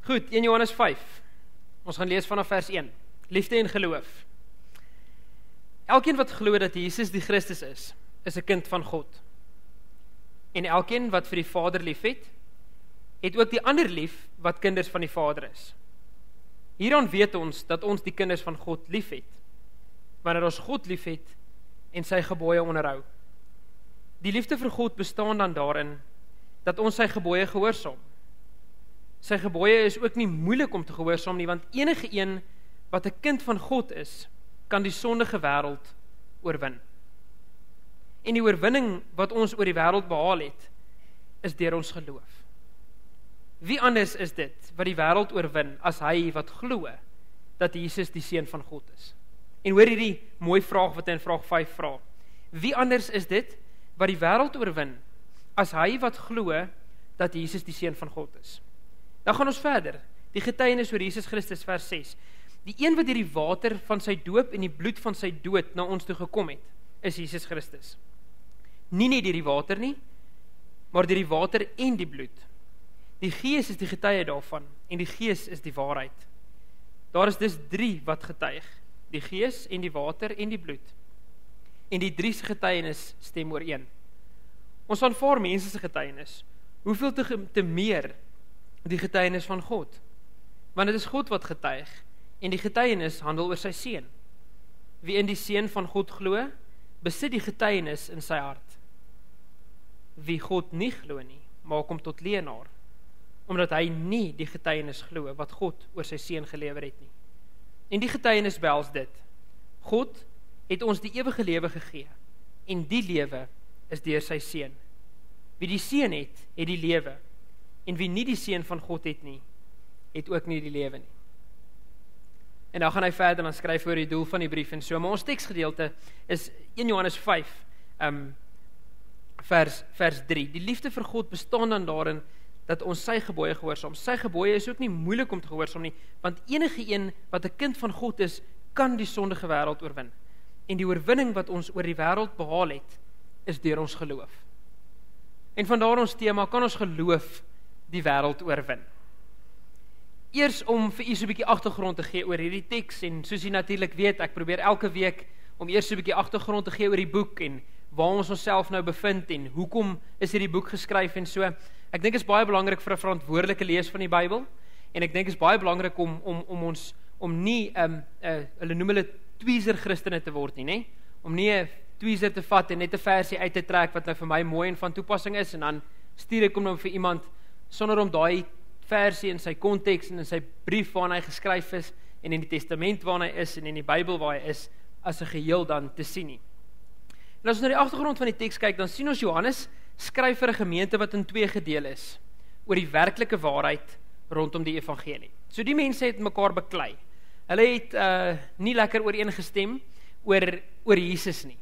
Goed, 1 Johannes 5. Ons gaan lees vanaf vers 1. Liefde en geloof. Elkeen wat glo dat Jesus die Christus is 'n kind van God. En elkeen wat vir die Vader lief het ook die ander lief wat kinders van die Vader is. Hieraan weet ons dat ons die kinders van God lief het, wanneer ons God lief het en sy gebooie onderhou. Die liefde vir God bestaan dan daarin dat ons sy gebooie gehoorsaam. Sy gebooie is ook nie moeilik om te gehoorsaam nie, want enige een wat 'n kind van God is, kan die sondige wêreld oorwin. En die oorwinning wat ons oor die wêreld behaal het, is deur ons geloof. Wie anders is dit wat die wêreld oorwin as hy wat glo dat Jesus die Seun van God is? En hoor hierdie mooi vraag wat hy in vraag 5 vra. Wie anders is dit wat die wêreld oorwin as hy wat glo dat Jesus die Seun van God is? Dan gaan ons verder. Die getuienis oor Jesus Christus, vers 6. Die een wat deur die water van sy doop en die bloed van sy dood na ons toe gekom het, is Jesus Christus. Nie net deur die water nie, maar deur die water en die bloed. Die Gees is die getuie daarvan, en die Gees is die waarheid. Daar is dus 3 wat getuig, die Gees en die water en die bloed. En die 3 se getuienis stem ooreen. Ons aanvaar mense se getuienis, hoeveel te meer die getuienis van God? Want dit is God wat getuig, en die getuienis handel oor sy Seun. Wie in die Seun van God glo, besit die getuienis in sy hart. Wie God nie glo nie, maak hom tot leienaar, omdat hy nie die getuienis glo wat God oor sy Seun gelewer het nie. En die getuienis behels dit: God het ons die ewige lewe gegee, en die lewe is deur sy Seun. Wie die Seun het die lewe, en wie nie die Seun van God het nie, het ook nie die lewe nie. En dan gaan hy verder en skryf oor die doel van die brief en so, maar ons teksgedeelte is 1 Johannes 5, vers 3. Die liefde vir God bestaan dan daarin dat ons sy gebooie gehoorsaam. Sy gebooie is ook nie moeilik om te gehoorsaam nie, want enige een wat 'n kind van God is, kan die sondige wêreld oorwin. En die oorwinning wat ons oor die wêreld behaal het, is deur ons geloof. En vandaar ons tema, kan ons geloof die wêreld oorwin? Eers om vir u so 'n bietjie agtergrond te gee oor hierdie teks, en soos u natuurlik weet, ek probeer elke week om eers so 'n bietjie agtergrond te gee oor die boek, en waar ons onsself nou bevind, en hoekom is hierdie boek geskryf, en so. Ek dink is baie belangrik vir 'n verantwoordelike lees van die Bybel, en ek dink is baie belangrik om nie, hulle noem hulle tweezer Christene te word nie, né? Om nie 'n tweezer te vat en net 'n versie uit te trek wat nou vir my mooi en van toepassing is, en dan stuur ek hom nou vir iemand sonder om daai versie in sy konteks en in sy brief waarna hy geskryf is, en in die testament waarna hy is, en in die Bybel waar hy is, as 'n geheel dan te sien nie. En as ons na die agtergrond van die teks kyk, dan sien ons Johannes skryf vir 'n gemeente wat in 2 gedeel is, oor die werklike waarheid rondom die evangelie. So die mense het mekaar beklei. Hulle het nie lekker ooreengestem oor Jesus nie.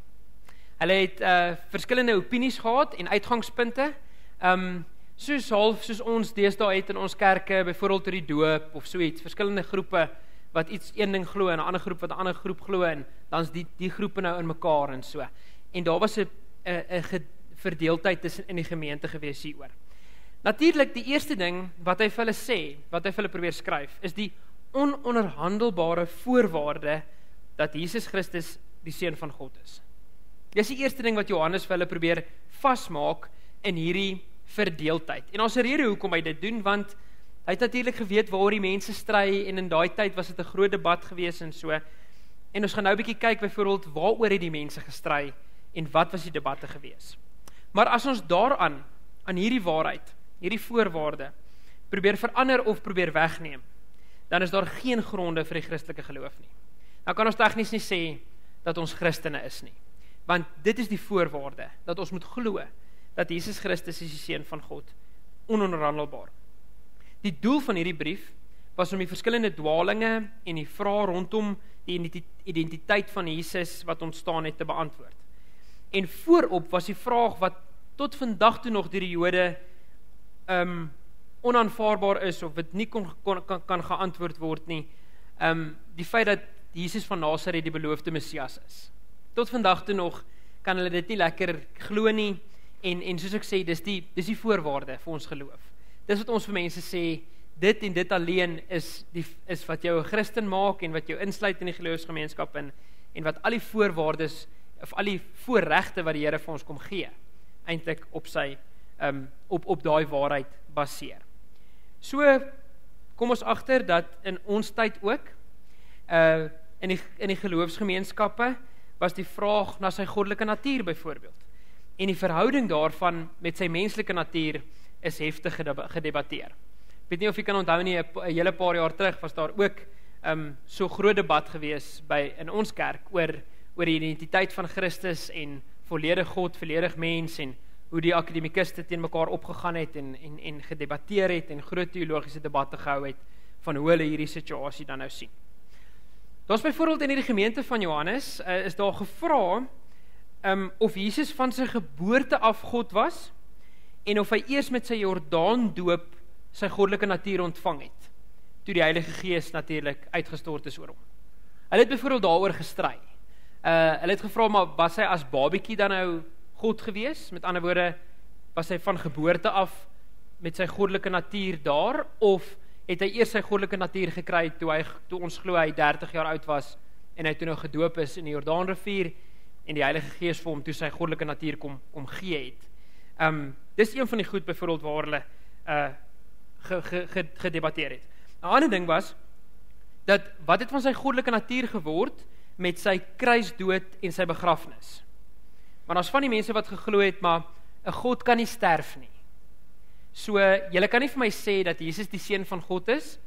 Hulle het verskillende opinies gehad en uitgangspunte, soos ons deesdae het in ons kerke, byvoorbeeld oor die doop of so iets, verskillende groepe wat een ding glo en 'n ander groep wat 'n ander groep glo, en dan is die groepe nou in mekaar en so. En daar was 'n verdeeldheid tussen in die gemeente gewees hieroor. Natuurlik, die eerste ding wat hy vir hulle sê, wat hy vir hulle probeer skryf, is die ononderhandelbare voorwaarde dat Jesus Christus die Seun van God is. Dis die eerste ding wat Johannes vir hulle probeer vasmaak in hierdie verdeeldheid. En ons rede hoekom hy dit doen, want hy het natuurlik geweet waaroor die mense stry, en in daai tyd was dit 'n groot debat gewees en so. En ons gaan nou 'n bietjie kyk byvoorbeeld waaroor het die mense gestry en wat was die debatte gewees. Maar as ons daaraan, aan hierdie waarheid, hierdie voorwaarde, probeer verander of probeer wegneem, dan is daar geen gronde vir die Christelike geloof nie. Nou kan ons tegnies nie sê dat ons Christene is nie, want dit is die voorwaarde, dat ons moet glo dat Jesus Christus is die Seun van God, ononderhandelbaar. Die doel van hierdie brief was om die verskillende dwalinge en die vrae rondom die identiteit van Jesus wat ontstaan het te beantwoord. En voorop was die vraag wat tot vandag toe nog deur die Jode onaanvaarbaar is, of dit nie kan geantwoord word nie, die feit dat Jesus van Nasaret die beloofde Messias is. Tot vandag toe nog kan hulle dit nie lekker glo nie, en soos ek sê, dis die voorwaarde vir ons geloof. Dis wat ons vir mense sê, dit en dit alleen is wat jou 'n Christen maak en wat jou insluit in die geloofsgemeenskap en wat al die voorwaardes of al die voorregte wat die Here vir ons kom gee, eintlik op sy op daai waarheid baseer. So kom ons agter dat in ons tyd ook in die geloofsgemeenskappe was die vraag na sy goddelike natuur byvoorbeeld. En die verhouding daarvan met sy menslike natuur is heftig gedebatteer. Ek weet nie of jy kan onthou nie, 'n hele paar jaar terug was daar ook so groot debat gewees in ons kerk oor die identiteit van Christus en volledig God, volledig mens en hoe die akademikuste teen mekaar opgegaan het en gedebatteer het en groot teologiese debatte gehou het van hoe hulle hierdie situasie dan nou sien. Daar's byvoorbeeld in hierdie gemeente van Johannes is daar gevra of Jesus van sy geboorte af God was en of hy eers met sy Jordaan doop sy goddelike natuur ontvang het, toe die Heilige Gees natuurlik uitgestort is oor hom. Hulle het byvoorbeeld daaroor gestry. Hulle het gevra, maar was hy as babietjie dan nou God gewees? Met ander woorde, was hy van geboorte af met sy goddelike natuur daar, of het hy eers sy goddelike natuur gekry toe ons glo hy 30 jaar oud was en hy toe nou gedoop is in die Jordaanrivier en die Heilige Gees vir hom toe sy goddelike natuur kom gee het. Dis een van die goed byvoorbeeld waar hulle gedebatteer het. 'n Ander ding was dat wat het van sy goddelike natuur geword met sy kruisdood en sy begrafnis. Maar daar's van die mense wat geglo het, maar 'n God kan nie sterf nie. So, julle kan nie vir my sê dat Jesus die seun van God is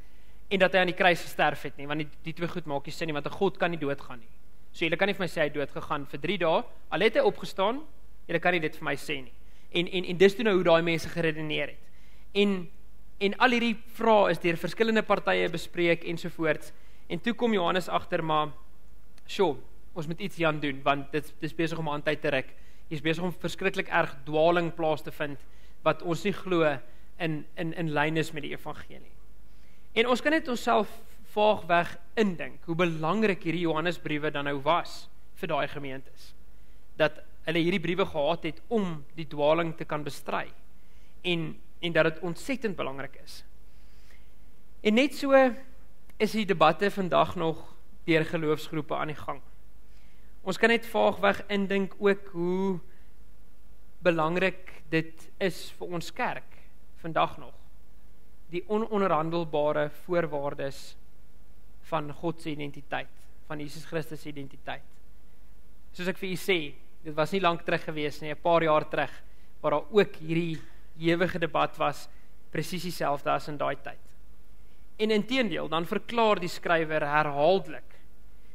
en dat hy aan die kruis gesterf het nie, want die twee goed maak nie sin nie, want 'n God kan nie doodgaan nie. So, julle kan nie vir my sê hy het doodgegaan vir 3 dae, al het hy opgestaan, julle kan nie dit vir my sê nie. En dis toe nou hoe daai mense geredeneer het. En al hierdie vrae is deur verskillende partye bespreek ensovoorts. En toe kom Johannes agter, maar ons moet iets hieraan doen, want dit is besig om aan tyd te ruk. Jy is besig om verskriklik erg dwaling plaas te vind, wat ons nie glo in lyn is met die evangelie. En ons kan net onsself vaagweg indink, hoe belangrik hierdie Johannesbriewe dan nou was, vir daai gemeentes. Dat hulle hierdie briewe gehad het, om die dwaling te kan bestry. En dat dit ontsettend belangrik is. En net so is die debatte vandag nog deur geloofsgroepe aan die gang. Ons kan net vaagweg indink ook hoe belangrik dit is vir ons kerk, vandag nog. Die ononderhandelbare voorwaardes van God se identiteit, van Jesus Christus se identiteit. Soos ek vir u sê, dit was nie lank terug gewees nie, 'n paar jaar terug, waar daar ook hierdie ewige debat was, presies dieselfde as in daai tyd. En inteendeel, dan verklaar die skrywer herhaaldelik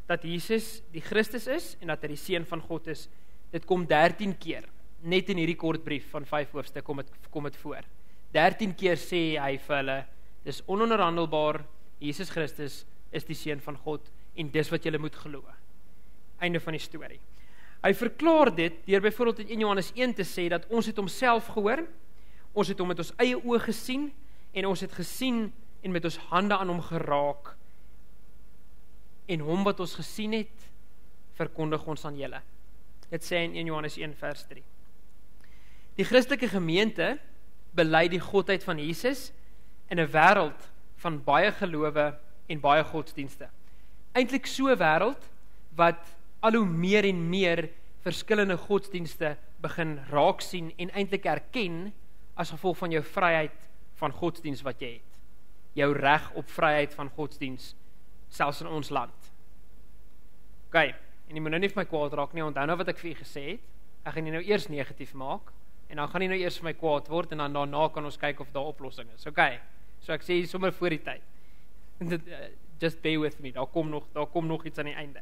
dat Jesus die Christus is en dat hy die seun van God is. Dit kom 13 keer, net in hierdie kort brief van 5 hoofstuk kom dit voor. 13 keer sê hy vir hulle, dis ononderhandelbaar, Jesus Christus is die seun van God en dis wat julle moet glo. Einde van die storie. Hy verklaar dit deur byvoorbeeld in 1 Johannes 1 te sê dat ons het homself gehoor, ons het hom met ons eie oë gesien en ons het gesien en met ons hande aan hom geraak. En hom wat ons gesien het, verkondig ons aan julle. Dit sê in 1 Johannes 1 vers 3. Die Christelike gemeente bely die godheid van Jesus in 'n wêreld van baie gelowe en baie godsdienste. Eintlik so 'n wêreld wat al hoe meer en meer verskillende godsdienste begin raak sien en eintlik erken as gevolg van jou vryheid van godsdienst wat jy het. Jou reg op vryheid van godsdienst, selfs in ons land. Ok, en jy moet nou nie vir my kwaad raak nie, onthou nou wat ek vir jy gesê het, ek gaan jy nou eers negatief maak, en dan gaan jy nou eers vir my kwaad word, en dan daarna kan ons kyk of daar oplossing is. Ok, so ek sê sommer voor die tyd. Just bear with me, daar kom nog iets aan die einde.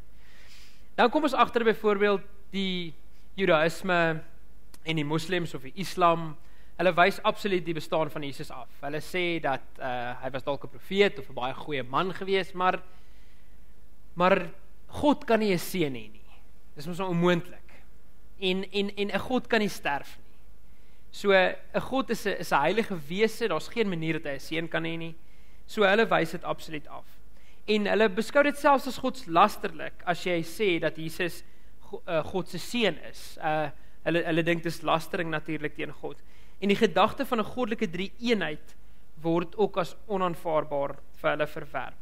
Dan kom ons agter byvoorbeeld die Judaïsme en die moslems of die Islam. Hulle wys absoluut die bestaan van Jesus af. Hulle sê dat hy was dalk 'n profeet of 'n baie goeie man gewees, maar God kan nie 'n seun hê nie. Dis mos onmoontlik. En 'n God kan nie sterf nie. So 'n God is 'n heilige wese, daar's geen manier dat hy 'n seun kan hê nie. So hulle wys dit absoluut af. En hulle beskou dit selfs as godslasterlik as jy sê dat Jesus God se seun is. Hulle dink dis lastering natuurlik teen God. En die gedagte van 'n goddelike drie-eenheid word ook as onaanvaarbaar vir hulle verwerp.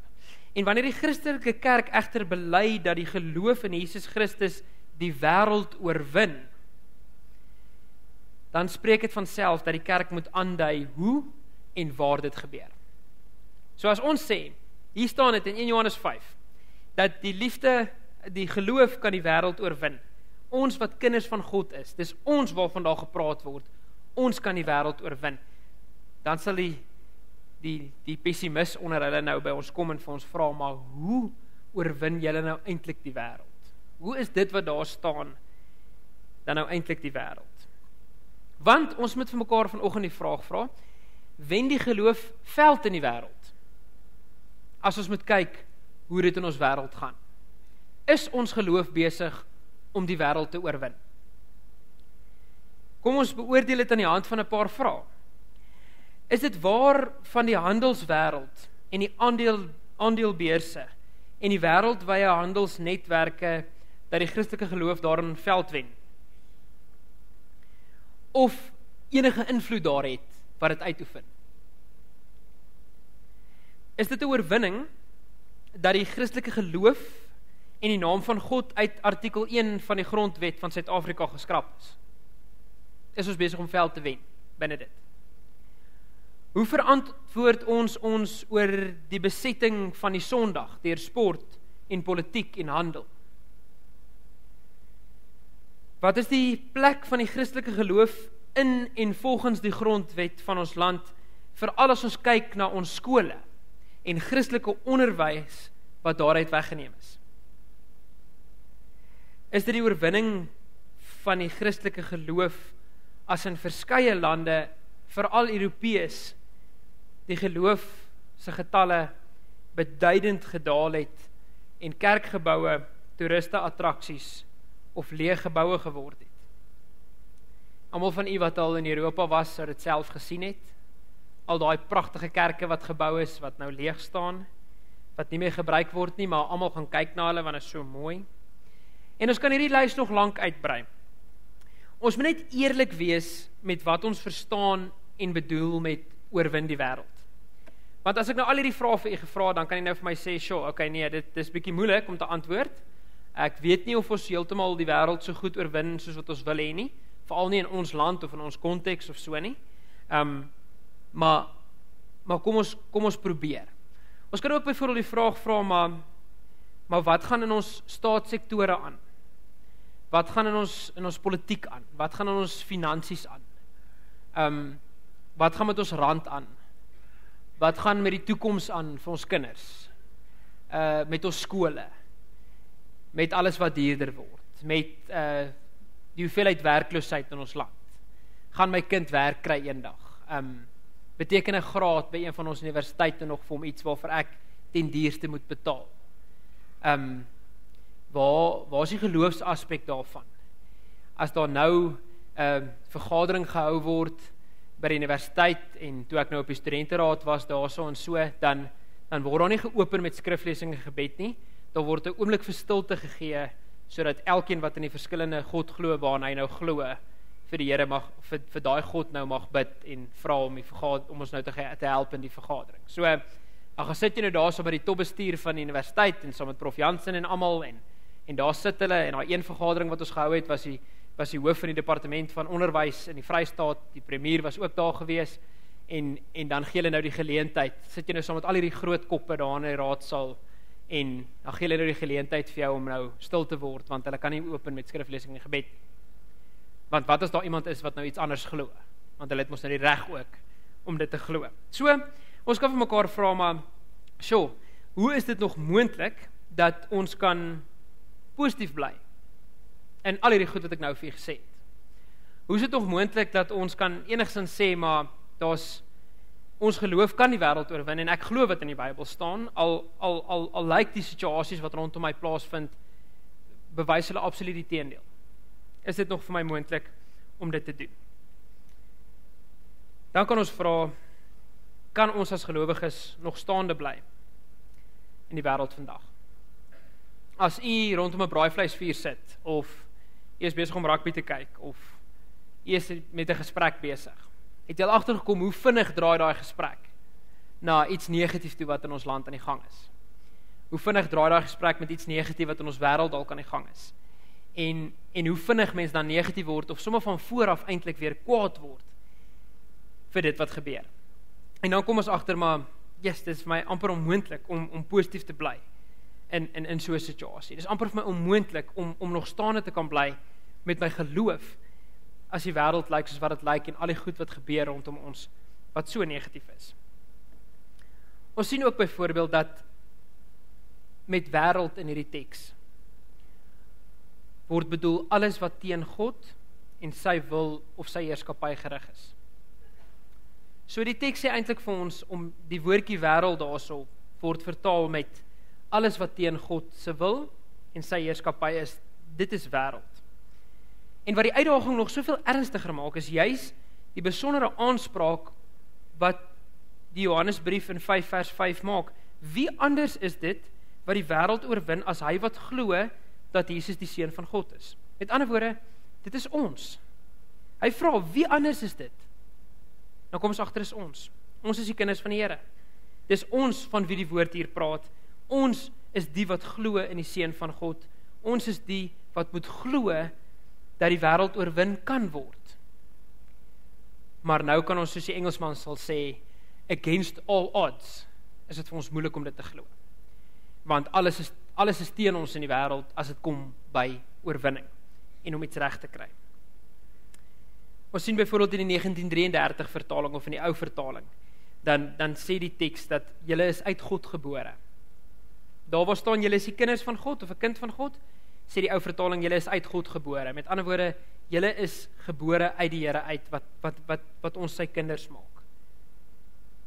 En wanneer die Christelike kerk egter bely dat die geloof in Jesus Christus die wêreld oorwin, dan spreek dit van self dat die kerk moet aandui hoe en waar dit gebeur. So as ons sê, hier staan dit in 1 Johannes 5, dat die liefde, die geloof kan die wêreld oorwin. Ons wat kinders van God is, dis ons waarvan daar gepraat word, ons kan die wêreld oorwin. Dan sal die pessimis onder hulle nou by ons kom en vir ons vra, maar hoe oorwin julle nou eintlik die wêreld? Hoe is dit wat daar staan dan nou eintlik die wêreld? Want ons moet vir mekaar vanoggend die vraag vra, wen die geloof veld in die wêreld? As ons moet kyk hoe dit in ons wêreld gaan. Is ons geloof besig om die wêreld te oorwin? Kom ons beoordeel dit aan die hand van 'n paar vrae. Is dit waar van die handelswêreld en die aandelebeurse en die wêreldwye handelsnetwerke dat die Christelike geloof daarin veld wen? Of enige invloed daar het wat dit uitoefen? Is dit 'n oorwinning dat die Christelike geloof en die naam van God uit artikel 1 van die grondwet van Suid-Afrika geskraap is? Is ons besig om veld te wen binne dit? Hoe verantwoord ons oor die besetting van die Sondag deur sport en politiek en handel? Wat is die plek van die Christelike geloof in en volgens die grondwet van ons land, veral as ons kyk na ons skole en Christelike onderwys wat daaruit weggeneem is? Is dit die oorwinning van die Christelike geloof as in verskeie lande, veral Europees, die geloof se getalle beduidend gedaal het en kerkgeboue, toeriste attraksies of leë geboue geword het? Almal van u wat al in Europa was, sou dit self gesien het. Al daai pragtige kerke wat gebou is, wat nou leeg staan, wat nie meer gebruik word nie, maar almal gaan kyk na hulle want dit is so mooi. En ons kan hierdie lys nog lank uitbrei. Ons moet net eerlik wees met wat ons verstaan en bedoel met oorwin die wêreld. Want as ek nou al hierdie vrae vir u gevra, dan kan jy nou vir my sê, "Sjoe, okay, nee, dit is bietjie moeilik om te antwoord. Ek weet nie of ons heeltemal die wêreld so goed oorwin soos wat ons wil hê nie, veral nie in ons land of in ons konteks of so nie. Maar kom ons probeer. Ons kan ook byvoorbeeld die vraag vra, maar wat gaan in ons staatssektore aan? Wat gaan in ons politiek aan? Wat gaan in ons finansies aan? Wat gaan met ons rand aan? Wat gaan met die toekoms aan vir ons kinders? Met ons skole? Met alles wat duurder word? Met die hoeveelheid werkloosheid in ons land? Gaan my kind werk kry eendag? Beteken 'n graad by een van ons universiteite nog vir hom iets waarvoor ek ten duurste moet betaal? Waar is die geloofsaspek daarvan? As daar nou vergadering gehou word by die universiteit, en toe ek nou op die studenteraad was, daarso en so, dan word daar nie geopen met skriflesing en gebed nie, daar word 'n oomblik vir stilte gegee, sodat elkeen wat in die verskillende God glo, waarna hy nou glo, vir die Here mag, vir daai God nou mag bid, en vra om ons nou te help in die vergadering. So, dan gaan sit jy nou daar so by die topbestuur van die universiteit, en saam met Prof Jansen en almal, en daar sit hulle, en daar een vergadering wat ons gehou het, was die hoof van die departement van onderwys in die Vrystaat, die premier was ook daar gewees, en dan gee hulle nou die geleentheid, sit jy nou saam met al hierdie groot koppe daar in die raadsaal, en dan gee hulle nou die geleentheid vir jou om nou stil te word, want hulle kan nie open met skriflesing en gebed. Want wat as daar iemand is wat nou iets anders glo? Want hulle het mos nou die reg ook om dit te glo. So, ons kan vir mekaar vra, maar, hoe is dit nog moontlik dat ons kan positief bly in al hierdie goed wat ek nou vir julle gesê het? Hoe is dit nog moontlik dat ons kan enigstens sê, maar ons geloof kan die wêreld oorwin, en ek glo wat in die Bybel staan, al lyk die situasies wat rondom my plaasvind, bewys hulle absoluut die teendeel. Is dit nog vir my moontlik om dit te doen? Dan kan ons vra, kan ons as gelowiges nog staande bly in die wêreld vandag? As u rondom 'n braaivleisvuur sit, of u is besig om rugby te kyk, of u is met 'n gesprek besig, het jy al agtergekom hoe vinnig draai daai gesprek? na iets negatief toe wat in ons land aan die gang is. Hoe vinnig draai daai gesprek met iets negatief wat in ons wêreld dalk aan die gang is. En hoe vinnig mens dan negatief word of sommer van vooraf eintlik weer kwaad word vir dit wat gebeur. En dan kom ons agter maar, yes, dit is vir my amper onmoontlik om positief te bly in so 'n situasie. Dit is amper vir my onmoontlik om nog staande te kan bly met my geloof as die wêreld lyk soos wat dit lyk en al die goed wat gebeur rondom ons wat so negatief is. Ons sien ook byvoorbeeld dat met wêreld in hierdie teks word bedoel alles wat teen God en sy wil of sy heerskappy gerig is. So die teks sê eintlik vir ons om die woordjie wêreld daarso word vertaal met alles wat teen God se wil en sy heerskappy is, dit is wêreld. En wat die uitdaging nog soveel ernstiger maak is juis die besondere aanspraak wat die Johannesbrief in 5 vers 5 maak. Wie anders is dit wat die wêreld oorwin as hy wat glo dat Jesus die seun van God is? Met ander woorde, dit is ons. Hy vra, wie anders is dit? Nou kom ons agter, is ons. Ons is die kinders van die Here. Dis ons van wie die woord hier praat. Ons is die wat glo in die seun van God. Ons is die wat moet glo dat die wêreld oorwin kan word. Maar nou kan ons, soos die Engelsman sal sê, against all odds, is dit vir ons moeilik om dit te glo. Want alles is teen ons in die wêreld as dit kom by oorwinning en om iets reg te kry. Ons sien byvoorbeeld in die 1933 vertaling of in die ou vertaling, dan sê die teks dat julle is uit God gebore. Daar waar staan julle is die kinders van God of 'n kind van God, sê die ou vertaling julle is uit God gebore. Met ander woorde, julle is gebore uit die Here uit wat ons sy kinders maak.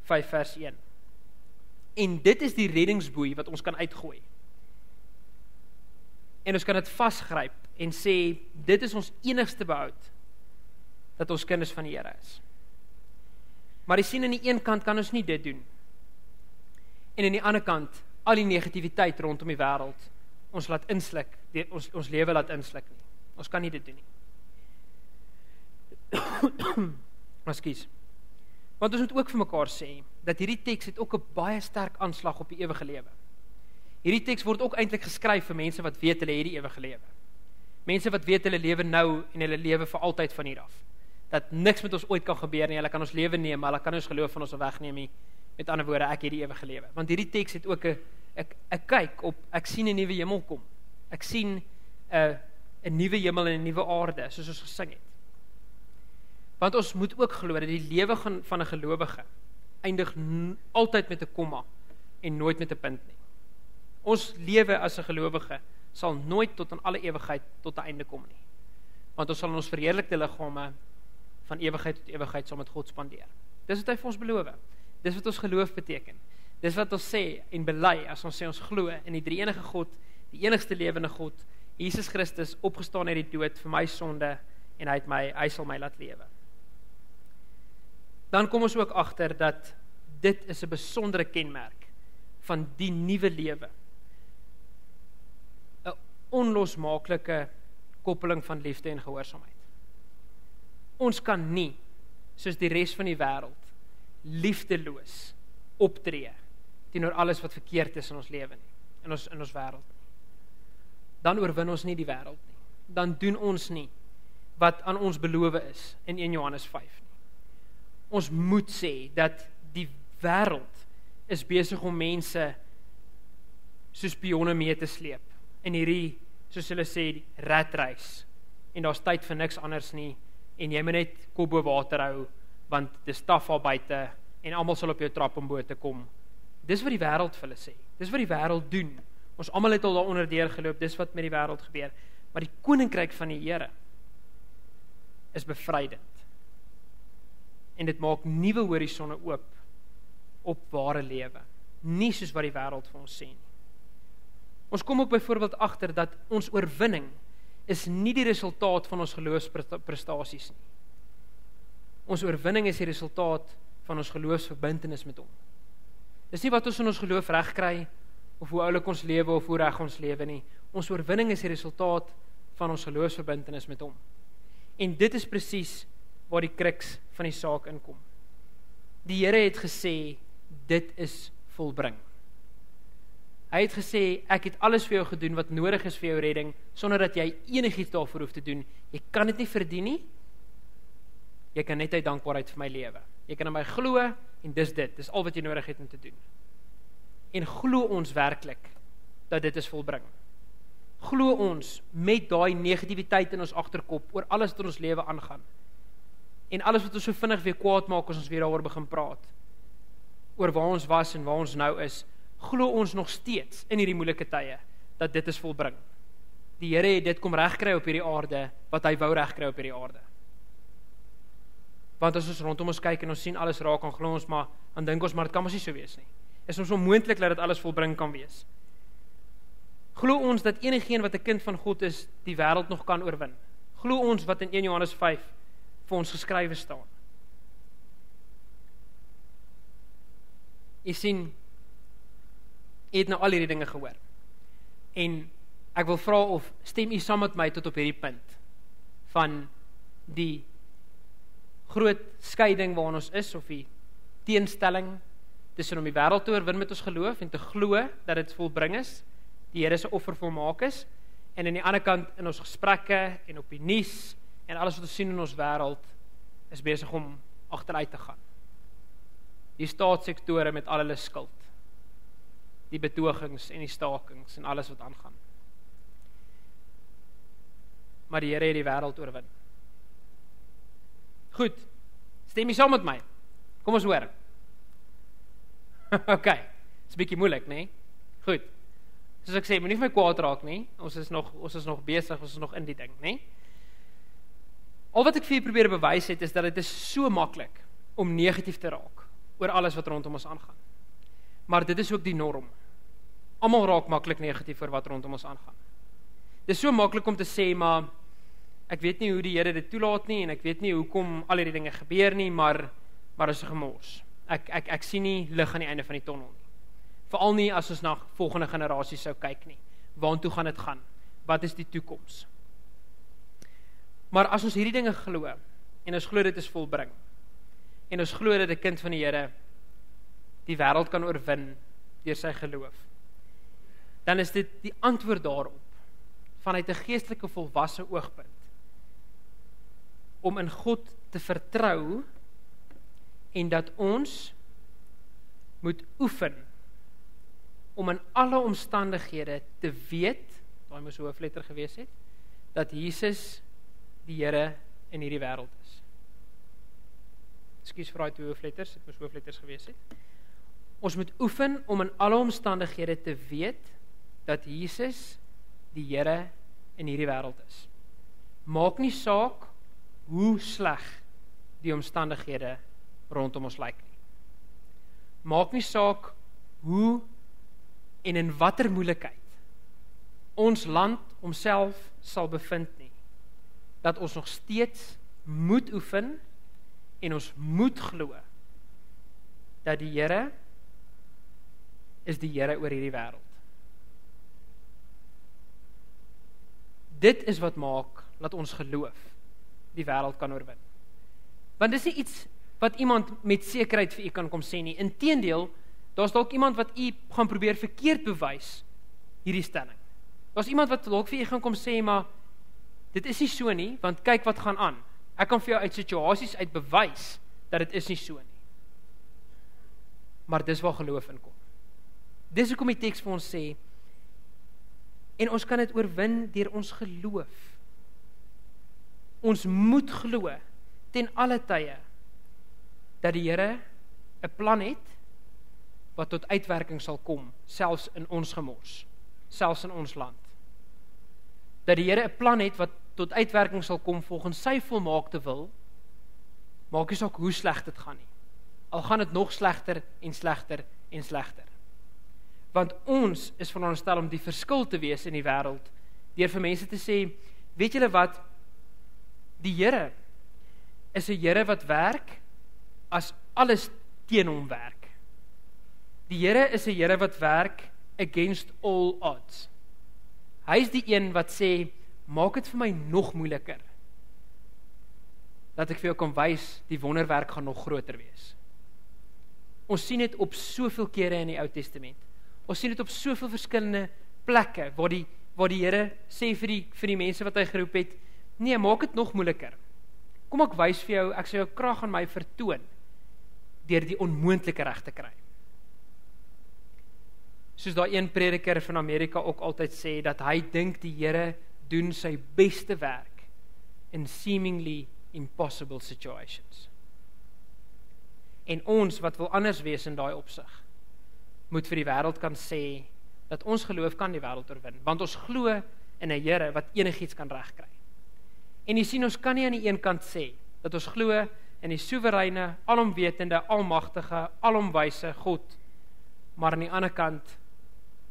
5 vers 1. En dit is die reddingsboei wat ons kan uitgooi. En ons kan dit vasgryp en sê, dit is ons enigste behoud, dat ons kinders van die Here is. Maar jy sien, aan die een kant kan ons nie dit doen. En aan die ander kant, al die negativiteit rondom die wêreld, ons laat insluk, ons lewe laat insluk nie. Ons kan nie dit doen nie. Ekskuus. Want ons moet ook vir mekaar sê, dat hierdie teks het ook 'n baie sterk aanslag op die ewige lewe. Hierdie teks word ook eintlik geskryf vir mense wat weet hulle het die ewige lewe. Mense wat weet hulle lewe nou en hulle lewe vir altyd van hier af. Dat niks met ons ooit kan gebeur nie, hulle kan ons lewe neem, maar hulle kan ons geloof van ons wegneem nie. Met ander woorde, ek het die ewige lewe. Want hierdie teks het ook 'n kyk op, ek sien 'n nuwe hemel kom. Ek sien 'n nuwe hemel en 'n nuwe aarde, soos ons gesing het. Want ons moet ook glo dat die lewe van 'n gelowige eindig altyd met 'n komma en nooit met 'n punt nie. Ons lewe as 'n gelowige sal nooit tot aan alle ewigheid tot 'n einde kom nie. Want ons sal in ons verheerlikte liggame van ewigheid tot ewigheid saam met God spandeer. Dis wat hy vir ons beloof. Dis wat ons geloof beteken. Dis wat ons sê en bely as ons sê ons glo in die drie-enige God, die enigste lewende God, Jesus Christus, opgestaan uit die dood vir my sonde en hy sal my laat lewe. Dan kom ons ook agter dat dit is 'n besondere kenmerk van die nuwe lewe. 'n Onlosmaaklike koppeling van liefde en gehoorsaamheid. Ons kan nie, soos die res van die wêreld, liefdeloos optree teenoor alles wat verkeerd is in ons lewe nie, in ons wêreld nie. Dan oorwin ons nie die wêreld nie. Dan doen ons nie wat aan ons beloof is in 1 Johannes 5 nie. Ons moet sê dat die wêreld is besig om mense soos spionne mee te sleep in hierdie, soos hulle sê, ratreis. En daar's tyd vir niks anders nie en jy moet net kop bo water hou want dis staf al buite en almal sal op jou trap om bo te kom. Dis wat die wêreld vir hulle sê. Dis wat die wêreld doen. Ons almal het al daaronder deur geloop, dis wat met die wêreld gebeur. Maar die koninkryk van die Here is bevrydend. En dit maak nuwe horisonne oop op ware lewe. Nie soos wat die wêreld vir ons sê nie. Ons kom ook byvoorbeeld agter dat ons oorwinning is nie die resultaat van ons geloofsprestasies nie. Ons oorwinning is die resultaat van ons geloofsverbintenis met hom. Dis nie wat ons in ons geloof reg kry, of hoe oulik ons lewe, of hoe reg ons lewe nie. Ons oorwinning is die resultaat van ons geloofsverbintenis met hom. En dit is presies waar die kruks van die saak inkom. Die Here het gesê, dit is volbring. Hy het gesê, ek het alles vir jou gedoen wat nodig is vir jou redding, sonder dat jy enigiets daarvoor hoef te doen. Jy kan dit nie verdien nie, jy kan net uit dankbaarheid vir my lewe. Jy kan in my glo, en dis al wat jy nodig het om te doen. En glo ons werklik, dat dit is volbring. Glo ons met daai negativiteit in ons agterkop, oor alles wat in ons lewe aangaan, en alles wat ons so vinnig weer kwaad maak, as ons weer daaroor begin praat, oor waar ons was en waar ons nou is, glo ons nog steeds in hierdie moeilike tye, dat dit is volbring. Die Here het dit kom regkry op hierdie aarde, wat hy wou regkry op hierdie aarde. Want as ons rondom ons kyk en ons sien alles raak, dan glo ons maar, dan dink ons maar, dit kan mos nie so wees nie. Is ons onmoontlik dat dit alles volbring kan wees. Glo ons dat enigeen wat 'n kind van God is, die wêreld nog kan oorwin. Glo ons wat in 1 Johannes 5 vir ons geskrywe staan. Jy sien, jy het nou al hierdie dinge gehoor. En ek wil vra of stem jy saam met my tot op hierdie punt van die groot skeiding waarin ons is, of die teenstelling tussen om die wêreld te oorwin met ons geloof en te glo dat dit volbring is, die Here se offer volmaak is, en aan die ander kant in ons gesprekke en op die nuus en alles wat ons sien in ons wêreld is besig om agteruit te gaan. Die staatssektore met al hulle skuld, die betogings en die stakings en alles wat aangaan. Maar die Here het die wêreld oorwin. Goed, stem jy saam met my? Kom ons hoor. Ok, is 'n bietjie moeilik, nee? Goed, soos ek sê, moenie vir my kwaad raak nie, ons is nog besig, ons is nog in die ding, nee? Al wat ek vir julle probeer bewys het, is dat dit is so maklik om negatief te raak oor alles wat rondom ons aangaan. Maar dit is ook die norm. Almal raak maklik negatief oor wat rondom ons aangaan. Dit is so maklik om te sê, maar ek weet nie hoe die Here dit toelaat nie, en ek weet nie hoekom al hierdie dinge gebeur nie, maar is 'n gemors. Ek sien nie lig aan die einde van die tonnel nie. Veral nie as ons na volgende generasies sou kyk nie. Waartoe gaan dit gaan? Wat is die toekoms? Maar as ons hierdie dinge glo, en ons glo dit is volbring, en ons glo dat 'n kind van die Here die wêreld kan oorwin deur sy geloof, dan is dit die antwoord daarop, vanuit 'n geestelike volwasse oogpunt, om in God te vertrou, en dat ons moet oefen, om in alle omstandighede te weet, daai moes 'n hoofletter gewees het, dat Jesus die Here in hierdie wêreld is. Ekskuus vir daai 2 hoofletters, dit moes hoofletters gewees het. Ons moet oefen om in alle omstandighede te weet, dat Jesus die Here in hierdie wêreld is. Maak nie saak hoe sleg die omstandighede rondom ons lyk nie. Maak nie saak hoe en in watter moeilikheid ons land homself sal bevind nie, dat ons nog steeds moet oefen en ons moet glo dat die Here is die Here oor hierdie wêreld. Dit is wat maak dat ons geloof die wêreld kan oorwin. Want dis nie iets wat iemand met sekerheid vir u kan kom sê nie. Inteendeel, daar's dalk iemand wat u gaan probeer verkeerd bewys hierdie stelling. Daar's iemand wat dalk vir u gaan kom sê, maar dit is nie so nie, want kyk wat gaan aan. Ek kan vir jou uit situasies uit bewys dat dit is nie so nie. Maar dis waar geloof inkom. Dis hoekom die teks vir ons sê, en ons kan dit oorwin deur ons geloof. Ons moet glo ten alle tye dat die Here 'n plan het wat tot uitwerking sal kom, selfs in ons gemors, selfs in ons land. Dat die Here 'n plan het wat tot uitwerking sal kom volgens sy volmaakte wil, maak nie saak hoe sleg dit gaan nie. Al gaan dit nog slegter en slegter en slegter. Want ons is veronderstel om die verskil te wees in die wêreld, deur vir mense te sê, weet julle wat, die Here is 'n Here wat werk as alles teen hom werk. Die Here is 'n Here wat werk against all odds. Hy is die een wat sê, maak dit vir my nog moeiliker, dat ek vir jou kan wys, die wonderwerk gaan nog groter wees. Ons sien dit op soveel kere in die Ou Testament. Ons sien dit op soveel verskillende plekke, waar die Here sê vir die mense wat hy geroep het, nee, maak dit nog moeiliker. Kom ek wys vir jou, ek sal jou krag aan my vertoon, deur die onmoontlike reg te kry. Soos daai een prediker van Amerika ook altyd sê, dat hy dink die Here doen sy beste werk in seemingly impossible situations. En ons wat wil anders wees in daai opsig, moet vir die wêreld kan sê, dat ons geloof kan die wêreld oorwin, want ons glo in 'n Here wat enigiets kan regkry. En jy sien, ons kan nie aan die een kant sê, dat ons glo in die soewereine, alomwetende, almagtige, alomwyse God, maar aan die ander kant,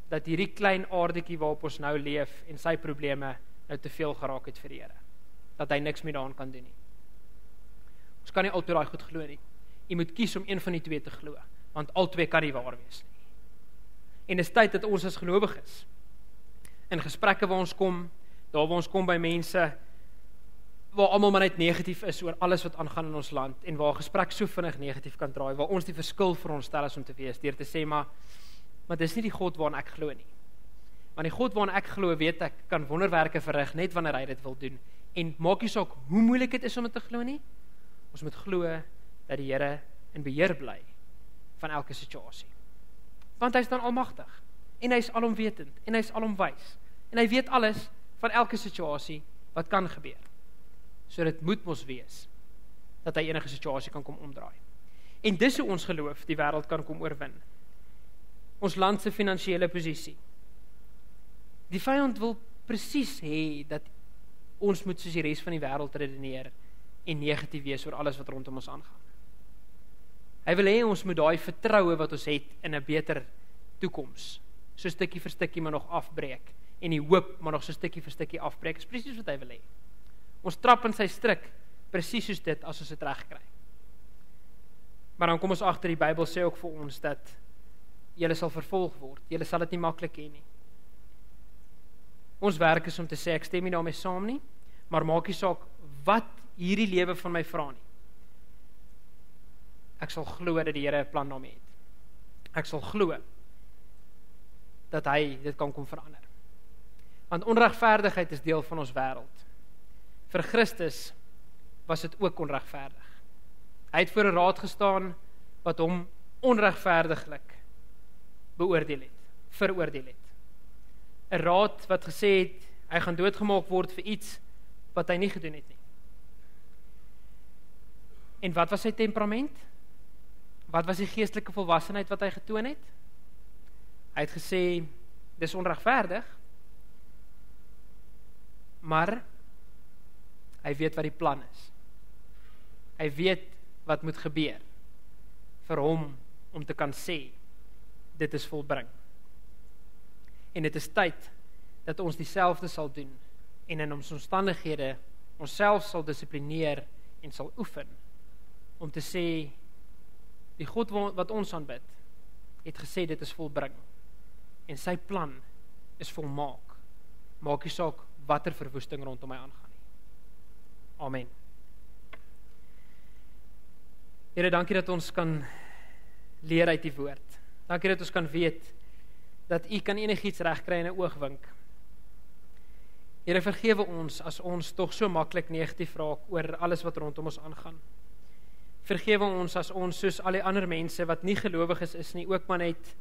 dat hierdie klein aardetjie waarop ons nou leef, en sy probleme nou te veel geraak het vir die Here, dat hy niks meer daaraan kan doen nie. Ons kan nie altyd daai goed glo nie. Jy moet kies om een van die twee te glo, want al twee kan nie waar wees nie. En dis tyd dat ons as gelowiges, in gesprekke waar ons kom, daar waar ons kom by mense, waar almal maar net negatief is oor alles wat aangaan in ons land, en waar gesprek so vinnig negatief kan draai, waar ons die verskil vir ons stel is om te wees, deur te sê, maar dis nie die God waarin ek glo nie. Want die God waarin ek glo, weet ek, kan wonderwerke verrig, net wanneer hy dit wil doen. En maak nie saak hoe moeilik dit is om dit te glo nie, ons moet glo dat die Here in beheer bly van elke situasie. Want hy is dan almagtig, en hy is alomwetend, en hy is alomwys, en hy weet alles van elke situasie wat kan gebeur. So dit moet mos wees, dat hy enige situasie kan kom omdraai. En dis hoe ons geloof die wêreld kan kom oorwin. Ons land se finansiële posisie. Die vyand wil presies hê dat ons moet soos die res van die wêreld redeneer en negatief wees oor alles wat rondom ons aangaan. Hy wil hê ons moet daai vertroue wat ons het in 'n beter toekoms, so stukkie vir stukkie maar nog afbreek, en die hoop maar nog so stukkie vir stukkie afbreek, is presies wat hy wil hê. Ons trap in sy stryk, presies soos dit, as ons dit reg kry. Maar dan kom ons agter, die Bybel sê ook vir ons, dat julle sal vervolg word, julle sal dit nie maklik hê nie. Ons werk is om te sê, ek stem nie daarmee saam nie, maar maak nie saak wat hierdie lewe van my vra nie. Ek sal glo dat die Here 'n plan daarmee het. Ek sal glo dat hy dit kan kom verander. Want onregverdigheid is deel van ons wêreld. Vir Christus was dit ook onregverdig. Hy het voor 'n raad gestaan wat hom onregverdiglik beoordeel het, veroordeel het. 'n Raad wat gesê het, hy gaan doodgemaak word vir iets wat hy nie gedoen het nie. En wat was sy temperament? Wat was die geestelike volwassenheid wat hy getoon het? Hy het gesê, dis onregverdig, maar hy weet wat die plan is. Hy weet wat moet gebeur vir hom om te kan sê, dit is volbring. En dit is tyd dat ons dieselfde sal doen en in ons omstandighede onsself sal dissiplineer en sal oefen om te sê, die God wat ons aanbid, het gesê dit is volbring. En sy plan is volmaak. Maak nie saak watter verwoesting rondom my aangaan nie. Amen. Here, dankie dat ons kan leer uit die woord. Dankie dat ons kan weet dat U kan enigiets regkry in 'n oogwink. Here, vergewe ons as ons tog so maklik negatief raak oor alles wat rondom ons aangaan. Vergewe ons as ons soos al die ander mense wat nie gelowiges is nie, ook maar net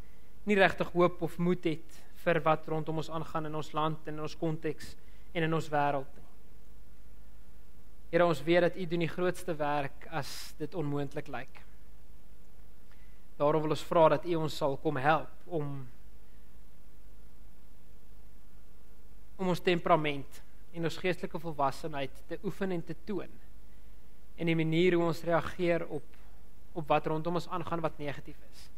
nie regtig hoop of moed het vir wat rondom ons aangaan in ons land en in ons konteks en in ons wêreld. Here, ons weet dat U doen die grootste werk as dit onmoontlik lyk. Daarom wil ons vra dat U ons sal kom help om ons temperament en ons geestelike volwassenheid te oefen en te toon en die manier hoe ons reageer op wat rondom ons aangaan wat negatief is.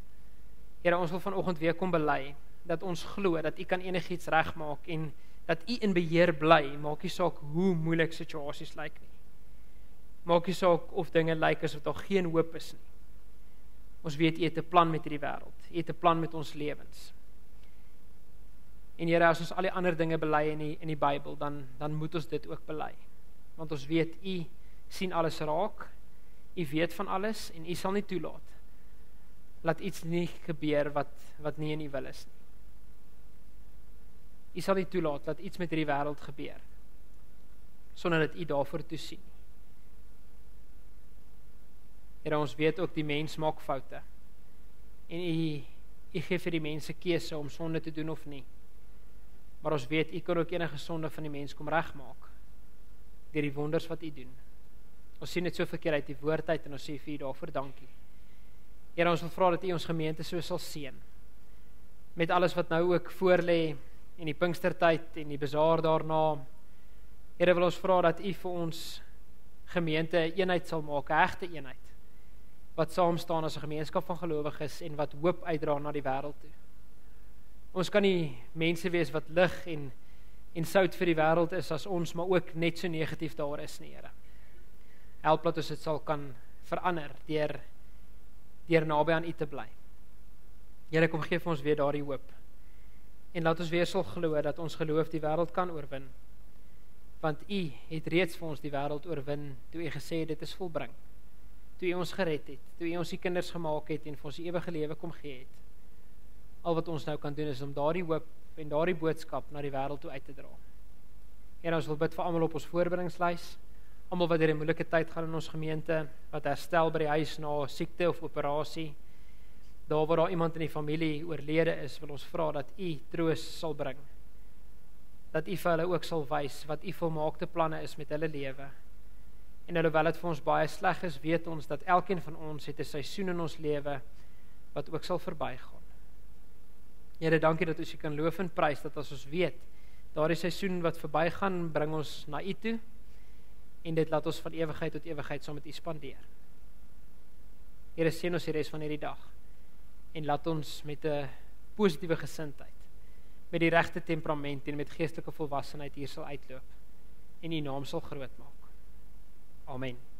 Here, ons wil vanoggend weer kom bely dat ons glo dat U kan enigiets regmaak en dat U in beheer bly, maak nie saak hoe moeilik situasies lyk nie. Maak nie saak of dinge lyk asof daar geen hoop is nie. Ons weet U het 'n plan met hierdie wêreld. U het 'n plan met ons lewens. En Here, as ons al die ander dinge bely in die Bybel, dan moet ons dit ook bely. Want ons weet U sien alles raak, U weet van alles en U sal nie toelaat laat iets nie gebeur wat nie in U wil is nie. U sal nie toelaat dat iets met hierdie wêreld gebeur sonder dat U daarvoor toesien. Here, ons weet ook die mens maak foute. En U gee vir die mense keuse om sonde te doen of nie. Maar ons weet U kan ook enige sonde van die mens kom regmaak deur die wonders wat U doen. Ons sien dit soveel keer uit die woord uit en ons sê vir U daarvoor dankie. Here, ons wil vra dat U ons gemeente so sal seën met alles wat nou ook voor lê en die Pinkstertyd en die bazaar daarna. Here, wil ons vra dat U vir ons gemeente 'n eenheid sal maak, 'n hegte eenheid wat saam staan as 'n gemeenskap van gelowiges en wat hoop uitdra na die wêreld toe. Ons kan nie mense wees wat lig en sout vir die wêreld is as ons maar ook net so negatief daar is nie, Here. Help dat ons dit sal kan verander deur naby aan U te bly. Here, kom gee vir ons weer daardie hoop. En laat ons weer sal glo dat ons geloof die wêreld kan oorwin. Want U het reeds vir ons die wêreld oorwin toe U gesê het dit is volbring. Toe U ons gered het, toe U ons die kinders gemaak het en vir ons die ewige lewe kom gee het. Al wat ons nou kan doen is om daardie hoop en daardie boodskap na die wêreld toe uit te dra. En ons wil bid vir almal op ons voorbereidingslys, almal wat deur 'n moeilike tyd gaan in ons gemeente, wat herstel by die huis na siekte of operasie. Daar waar daar iemand in die familie oorlede is, wil ons vra dat U troos sal bring. Dat U vir hulle ook sal wys wat U volmaakte planne is met hulle lewe. En alhoewel dit vir ons baie sleg is, weet ons dat elkeen van ons het 'n seisoen in ons lewe wat ook sal verbygaan. Here, dankie dat ons U kan loof en prys, dat as ons weet, daardie seisoen wat verbygaan, bring ons na U toe, en dit laat ons van ewigheid tot ewigheid saam met U spandeer. Here, seën ons die res van hierdie dag, en laat ons met 'n positiewe gesindheid, met die regte temperament en met geestelike volwassenheid hier sal uitloop, en U naam sal groot maak. Amen.